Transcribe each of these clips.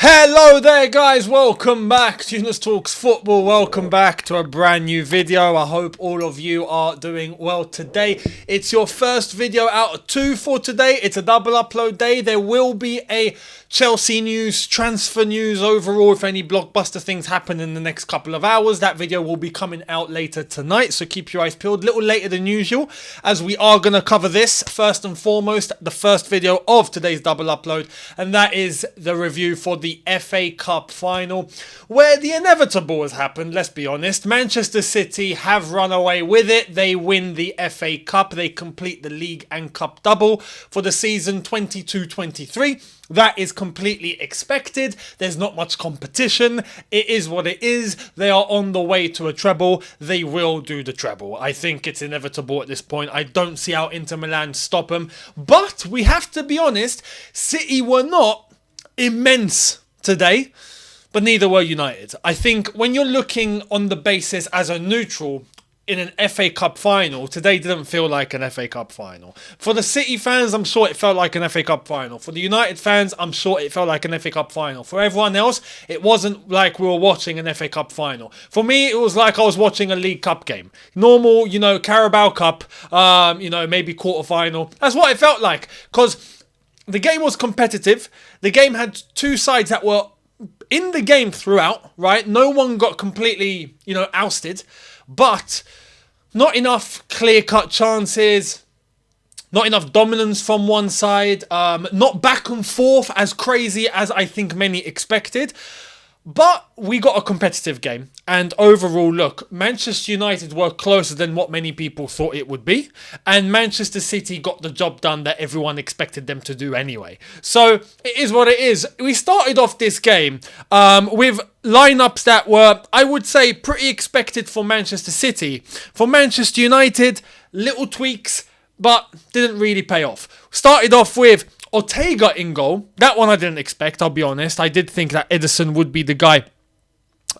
Hello there guys, welcome back to Younes Talks Football, welcome back to a brand new video. I hope all of you are doing well today. It's your first video out of two for today. It's a double upload day. There will be a Chelsea news, transfer news overall. If any blockbuster things happen in the next couple of hours, that video will be coming out later tonight, so keep your eyes peeled. A little later than usual, as we are going to cover this first and foremost, the first video of today's double upload, and that is the review for the FA Cup final, where the inevitable has happened. Let's be honest, Manchester City have run away with it. They win the FA Cup. They complete the league and cup double for the season 22-23. That is completely expected. There's not much competition. It is what it is. They are on the way to a treble. They will do the treble. I think it's inevitable at this point. I don't see how Inter Milan stop them. But we have to be honest, City were not immense today, but neither were United. I think when you're looking on the basis as a neutral in an FA Cup final, today didn't feel like an FA Cup final. For the City fans, I'm sure it felt like an FA Cup final. For the United fans, I'm sure it felt like an FA Cup final. For everyone else, it wasn't like we were watching an FA Cup final. For me, it was like I was watching a League Cup game. Normal, Carabao Cup, maybe quarter-final. That's what it felt like, because the game was competitive. The game had two sides that were in the game throughout, right? No one got completely, ousted. But not enough clear-cut chances, not enough dominance from one side, not back and forth as crazy as I think many expected. But we got a competitive game, and overall, look, Manchester United were closer than what many people thought it would be, and Manchester City got the job done that everyone expected them to do anyway. So it is what it is. We started off this game with lineups that were, I would say, pretty expected for Manchester City. For Manchester United, little tweaks, but didn't really pay off. Started off with Ortega in goal. That one I didn't expect, I'll be honest. I did think that Edison would be the guy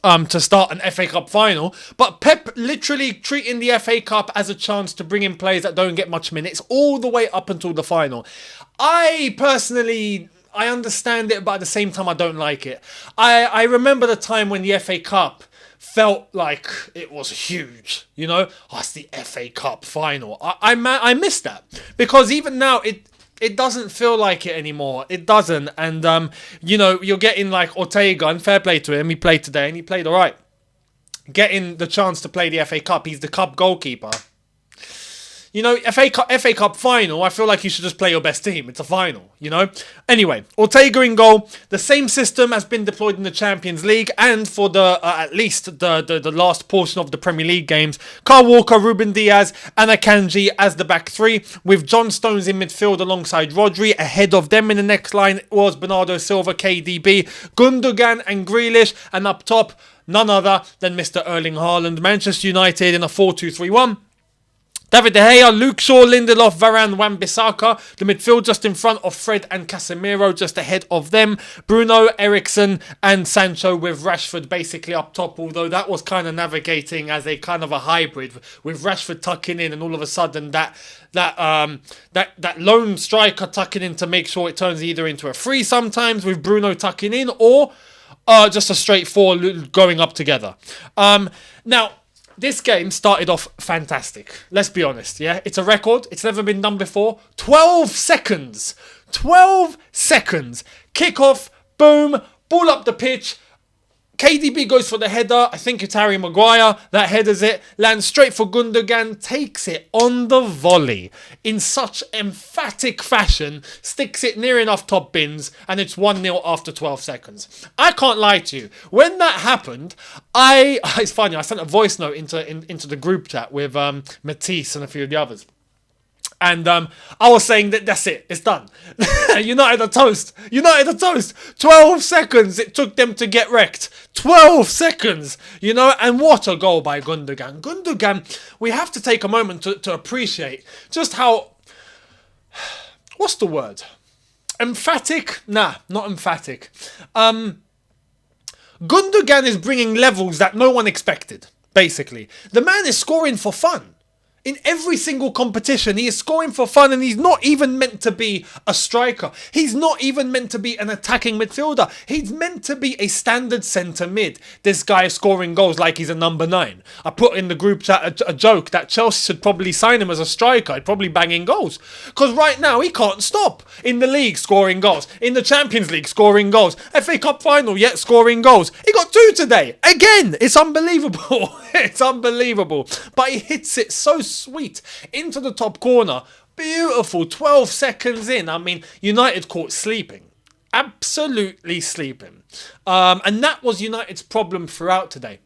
to start an FA Cup final. But Pep literally treating the FA Cup as a chance to bring in players that don't get much minutes all the way up until the final. I personally, I understand it, but at the same time, I don't like it. I remember the time when the FA Cup felt like it was huge, it's the FA Cup final. I miss that, because even now, it doesn't feel like it anymore. It doesn't. And, you're getting like Ortega, and fair play to him. He played today and he played all right. Getting the chance to play the FA Cup. He's the cup goalkeeper. FA Cup final, I feel like you should just play your best team. It's a final, Anyway, Ortega in goal. The same system has been deployed in the Champions League and for the at least the last portion of the Premier League games. Kyle Walker, Ruben Diaz and Akanji as the back three, with John Stones in midfield alongside Rodri. Ahead of them in the next line was Bernardo Silva, KDB, Gundogan and Grealish, and up top, none other than Mr. Erling Haaland. Manchester United in a 4-2-3-1. David De Gea, Luke Shaw, Lindelof, Varane, Wan-Bissaka. The midfield just in front of Fred and Casemiro, just ahead of them. Bruno, Eriksen and Sancho, with Rashford basically up top, although that was kind of navigating as a kind of a hybrid, with Rashford tucking in and all of a sudden that lone striker tucking in to make sure it turns either into a free sometimes, with Bruno tucking in, or just a straight four going up together. Now, this game started off fantastic. Let's be honest, yeah? It's a record. It's never been done before. 12 seconds. 12 seconds. Kickoff, boom, ball up the pitch. KDB goes for the header. I think it's Harry Maguire that headers it. Lands straight for Gundogan. Takes it on the volley in such emphatic fashion. Sticks it near enough top bins. And it's 1-0 after 12 seconds. I can't lie to you. When that happened, it's funny. I sent a voice note into the group chat with Matisse and a few of the others. And I was saying that's it. It's done. United are toast. United are toast. 12 seconds it took them to get wrecked. 12 seconds. And what a goal by Gundogan. Gundogan, we have to take a moment to appreciate just how... What's the word? Emphatic? Nah, not emphatic. Gundogan is bringing levels that no one expected, basically. The man is scoring for fun. In every single competition, he is scoring for fun, and he's not even meant to be a striker. He's not even meant to be an attacking midfielder. He's meant to be a standard centre mid. This guy is scoring goals like he's a number 9. I put in the group chat a joke that Chelsea should probably sign him as a striker. He'd probably bang in goals. Because right now, he can't stop. In the league, scoring goals. In the Champions League, scoring goals. FA Cup final, yet scoring goals. He got 2 today. Again, it's unbelievable. It's unbelievable. But he hits it so sweet into the top corner. Beautiful. 12 seconds in. I mean, United caught sleeping. Absolutely sleeping. And that was United's problem throughout today.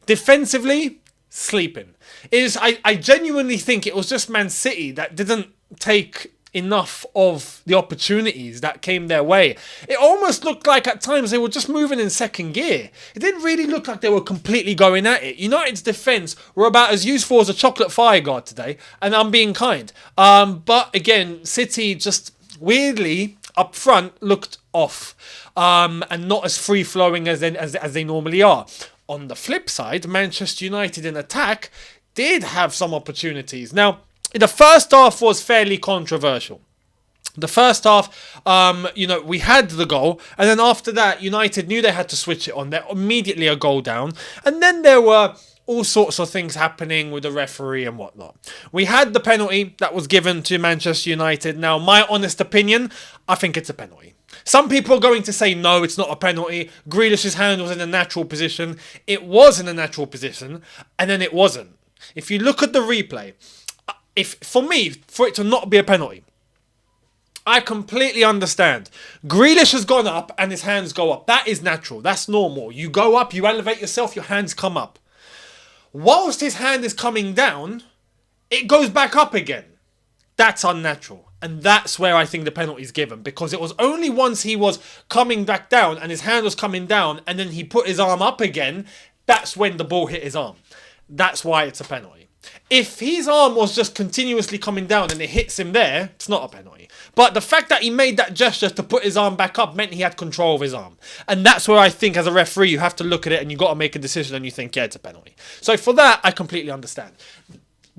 Defensively, sleeping. I genuinely think it was just Man City that didn't take enough of the opportunities that came their way. It almost looked like at times they were just moving in second gear. It didn't really look like they were completely going at it. United's defence were about as useful as a chocolate fire guard today, and I'm being kind. But again, City just weirdly up front looked off, and not as free-flowing as they normally are. On the flip side, Manchester United in attack did have some opportunities. Now, the first half was fairly controversial. The first half, we had the goal, and then after that, United knew they had to switch it on. They're immediately a goal down, and then there were all sorts of things happening with the referee and whatnot. We had the penalty that was given to Manchester United. Now, my honest opinion, I think it's a penalty. Some people are going to say, no, it's not a penalty. Grealish's hand was in a natural position. It was in a natural position, and then it wasn't. If you look at the replay, for it to not be a penalty, I completely understand. Grealish has gone up and his hands go up. That is natural. That's normal. You go up, you elevate yourself, your hands come up. Whilst his hand is coming down, it goes back up again. That's unnatural. And that's where I think the penalty is given. Because it was only once he was coming back down and his hand was coming down and then he put his arm up again, that's when the ball hit his arm. That's why it's a penalty. If his arm was just continuously coming down and it hits him there, it's not a penalty. But the fact that he made that gesture to put his arm back up meant he had control of his arm. And that's where I think as a referee you have to look at it and you've got to make a decision and you think, yeah, it's a penalty. So for that, I completely understand.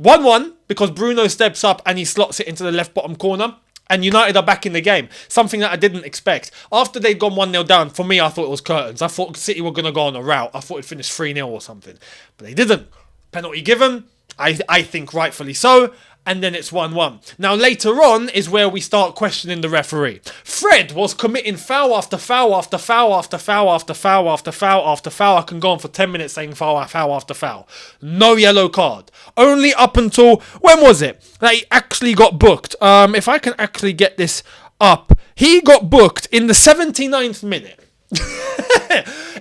1-1 because Bruno steps up and he slots it into the left bottom corner. And United are back in the game. Something that I didn't expect. After they'd gone 1-0 down, for me, I thought it was curtains. I thought City were going to go on a rout. I thought it'd finish 3-0 or something. But they didn't. Penalty given. I think rightfully so, and then it's 1-1. Now later on is where we start questioning the referee. Fred was committing foul after foul after foul after foul after foul after foul after foul. I can go on for 10 minutes saying foul after foul. No yellow card. Only up until, when was it? That he actually got booked. If I can actually get this up. He got booked in the 79th minute.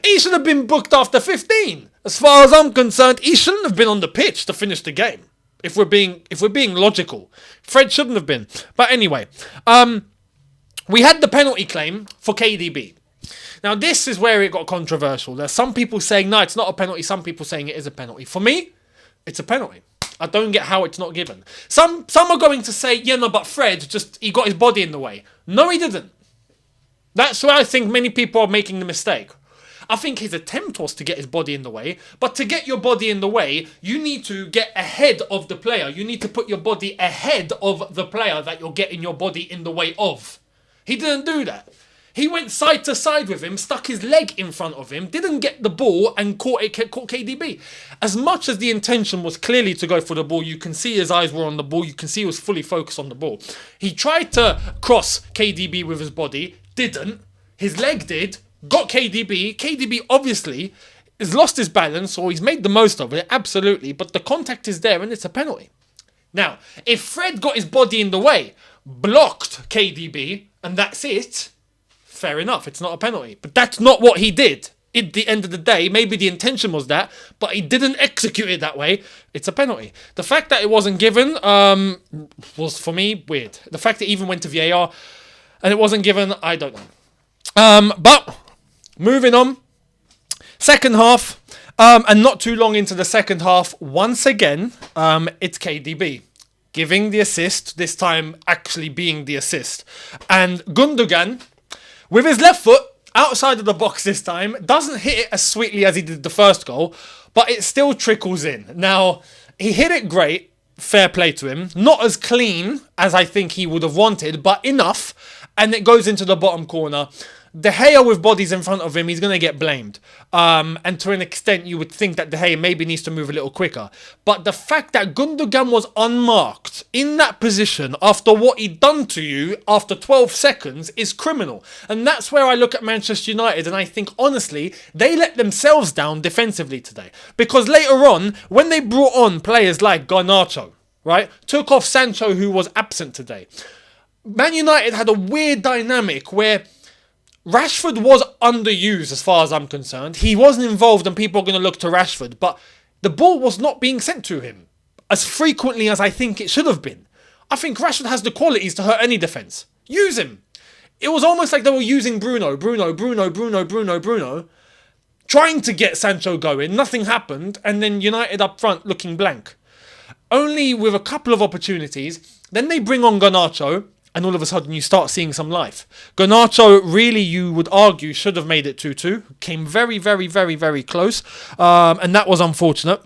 He should have been booked after 15. As far as I'm concerned, he shouldn't have been on the pitch to finish the game. If we're being logical, Fred shouldn't have been. But anyway, we had the penalty claim for KDB. Now this is where it got controversial. There's some people saying no, it's not a penalty. Some people saying it is a penalty. For me, it's a penalty. I don't get how it's not given. Some are going to say, yeah, no, but Fred he got his body in the way. No, he didn't. That's where I think many people are making the mistake. I think his attempt was to get his body in the way, but to get your body in the way, you need to get ahead of the player. You need to put your body ahead of the player that you're getting your body in the way of. He didn't do that. He went side to side with him, stuck his leg in front of him, didn't get the ball and caught KDB. As much as the intention was clearly to go for the ball, you can see his eyes were on the ball, you can see he was fully focused on the ball. He tried to cross KDB with his body, didn't. His leg did. Got KDB. KDB obviously has lost his balance or he's made the most of it, absolutely. But the contact is there and it's a penalty. Now, if Fred got his body in the way, blocked KDB, and that's it, fair enough, it's not a penalty. But that's not what he did. At the end of the day, maybe the intention was that, but he didn't execute it that way. It's a penalty. The fact that it wasn't given was, for me, weird. The fact that it even went to VAR and it wasn't given, I don't know. But moving on, second half, and not too long into the second half, once again, it's KDB giving the assist, this time actually being the assist. And Gundogan, with his left foot, outside of the box this time, doesn't hit it as sweetly as he did the first goal, but it still trickles in. Now, he hit it great. fair play to him. Not as clean as I think he would have wanted, but enough. And it goes into the bottom corner. De Gea with bodies in front of him, he's going to get blamed. And to an extent, you would think that De Gea maybe needs to move a little quicker. But the fact that Gundogan was unmarked in that position after what he'd done to you after 12 seconds is criminal. And that's where I look at Manchester United and I think, honestly, they let themselves down defensively today. Because later on, when they brought on players like Garnacho, right, took off Sancho, who was absent today, Man United had a weird dynamic where Rashford was underused as far as I'm concerned. He wasn't involved and people are going to look to Rashford, but the ball was not being sent to him as frequently as I think it should have been. I think Rashford has the qualities to hurt any defence. Use him. It was almost like they were using Bruno, trying to get Sancho going. Nothing happened, and then United up front looking blank. Only with a couple of opportunities, then they bring on Garnacho, and all of a sudden you start seeing some life. Garnacho, really, you would argue, should have made it 2-2. Came very, very, very, very close. And that was unfortunate.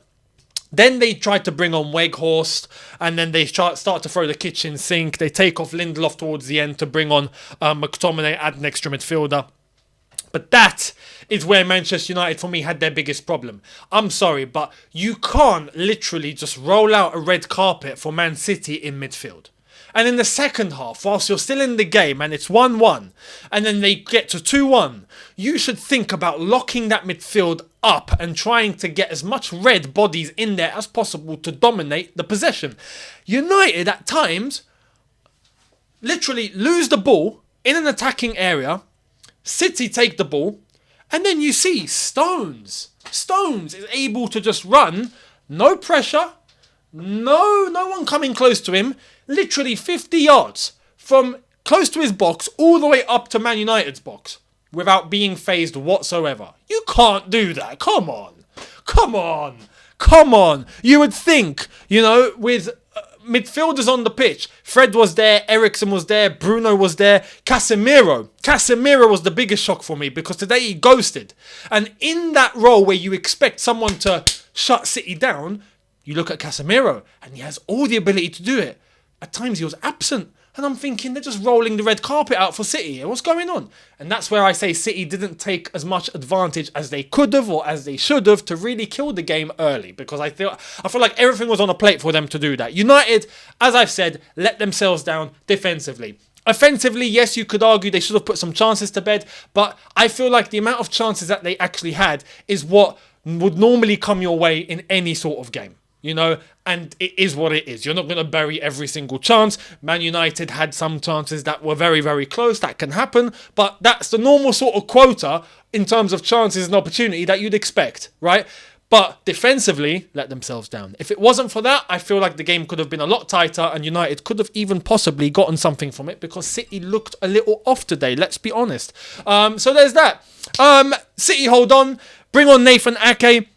Then they tried to bring on Weghorst. And then they start to throw the kitchen sink. They take off Lindelof towards the end to bring on McTominay, add an extra midfielder. But that is where Manchester United, for me, had their biggest problem. I'm sorry, but you can't literally just roll out a red carpet for Man City in midfield. And in the second half, whilst you're still in the game and it's 1-1, and then they get to 2-1, you should think about locking that midfield up and trying to get as much red bodies in there as possible to dominate the possession. United, at times, literally lose the ball in an attacking area, City take the ball, and then you see Stones is able to just run, no pressure, no one coming close to him, literally 50 yards from close to his box all the way up to Man United's box without being phased whatsoever. You can't do that. Come on. You would think, with midfielders on the pitch, Fred was there, Eriksen was there, Bruno was there, Casemiro was the biggest shock for me because today he ghosted. And in that role where you expect someone to shut City down, you look at Casemiro and he has all the ability to do it. At times he was absent. And I'm thinking they're just rolling the red carpet out for City. What's going on? And that's where I say City didn't take as much advantage as they could have or as they should have to really kill the game early. Because I feel like everything was on a plate for them to do that. United, as I've said, let themselves down defensively. Offensively, yes, you could argue they should have put some chances to bed. But I feel like the amount of chances that they actually had is what would normally come your way in any sort of game. And it is what it is. You're not going to bury every single chance. Man United had some chances that were very, very close. That can happen. But that's the normal sort of quota in terms of chances and opportunity that you'd expect, right? But defensively, let themselves down. If it wasn't for that, I feel like the game could have been a lot tighter and United could have even possibly gotten something from it because City looked a little off today, let's be honest. So there's that. City hold on. Bring on Nathan Ake.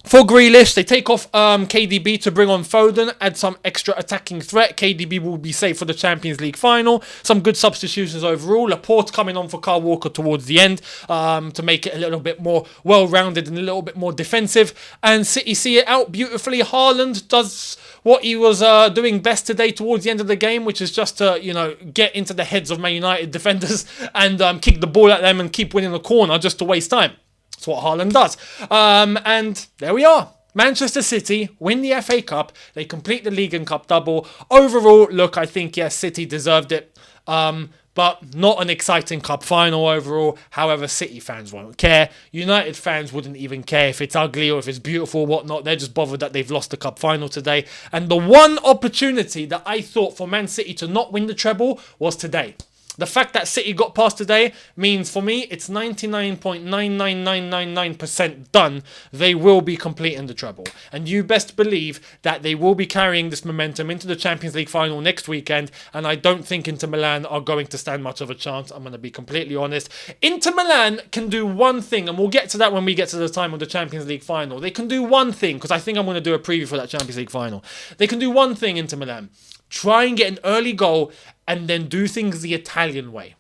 For Grealish, they take off KDB to bring on Foden, add some extra attacking threat. KDB will be safe for the Champions League final. Some good substitutions overall. Laporte coming on for Kyle Walker towards the end to make it a little bit more well-rounded and a little bit more defensive. And City see it out beautifully. Haaland does what he was doing best today towards the end of the game, which is just to, get into the heads of Man United defenders and kick the ball at them and keep winning the corner just to waste time. That's what Haaland does. And there we are. Manchester City win the FA Cup. They complete the League and Cup double. Overall, look, I think, yes, City deserved it. But not an exciting cup final overall. However, City fans won't care. United fans wouldn't even care if it's ugly or if it's beautiful or whatnot. They're just bothered that they've lost the cup final today. And the one opportunity that I thought for Man City to not win the treble was today. The fact that City got past today means for me it's 99.99999% done. They will be completing the treble. And you best believe that they will be carrying this momentum into the Champions League final next weekend. And I don't think Inter Milan are going to stand much of a chance. I'm going to be completely honest. Inter Milan can do one thing, and we'll get to that when we get to the time of the Champions League final. They can do one thing, because I think I'm going to do a preview for that Champions League final. They can do one thing, Inter Milan. Try and get an early goal and then do things the Italian way.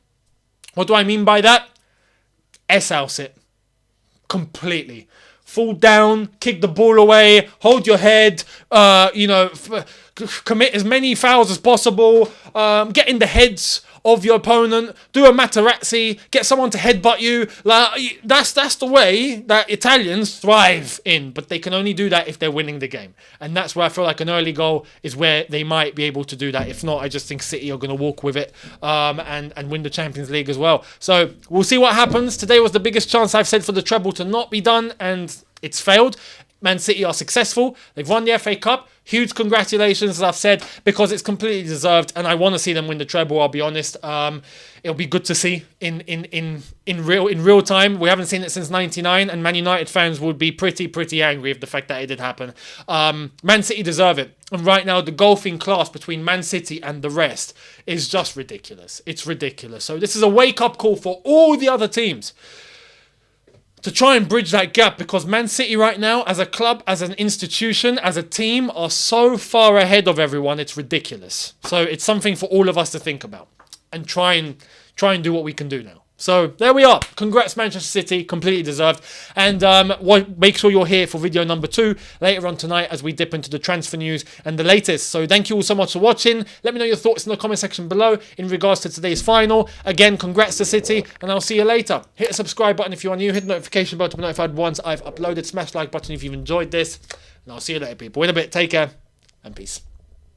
What do I mean by that? S-house it. Completely. fall down, kick the ball away, hold your head, commit as many fouls as possible, get in the heads of your opponent, do a Materazzi, get someone to headbutt you. Like, that's the way that Italians thrive in, but they can only do that if they're winning the game. And that's where I feel like an early goal is where they might be able to do that. If not, I just think City are going to walk with it and win the Champions League as well. So we'll see what happens. Today was the biggest chance I've said for the treble to not be done, and it's failed. Man City are successful. They've won the FA Cup. Huge congratulations, as I've said, because it's completely deserved, and I want to see them win the treble. I'll be honest. It'll be good to see in real time. We haven't seen it since '99, and Man United fans would be pretty angry with the fact that it did happen. Man City deserve it, and right now the golfing class between Man City and the rest is just ridiculous. It's ridiculous. So this is a wake-up call for all the other teams to try and bridge that gap, because Man City right now, as a club, as an institution, as a team, are so far ahead of everyone, it's ridiculous. So it's something for all of us to think about and try and do what we can do now. So there we are. Congrats, Manchester City, completely deserved. And make sure you're here for video number 2 later on tonight as we dip into the transfer news and the latest. So thank you all so much for watching. Let me know your thoughts in the comment section below in regards to today's final. Again, congrats to City, and I'll see you later. Hit the subscribe button if you are new. Hit the notification bell to be notified once I've uploaded. Smash the like button if you've enjoyed this. And I'll see you later, people. In a bit. Take care and peace.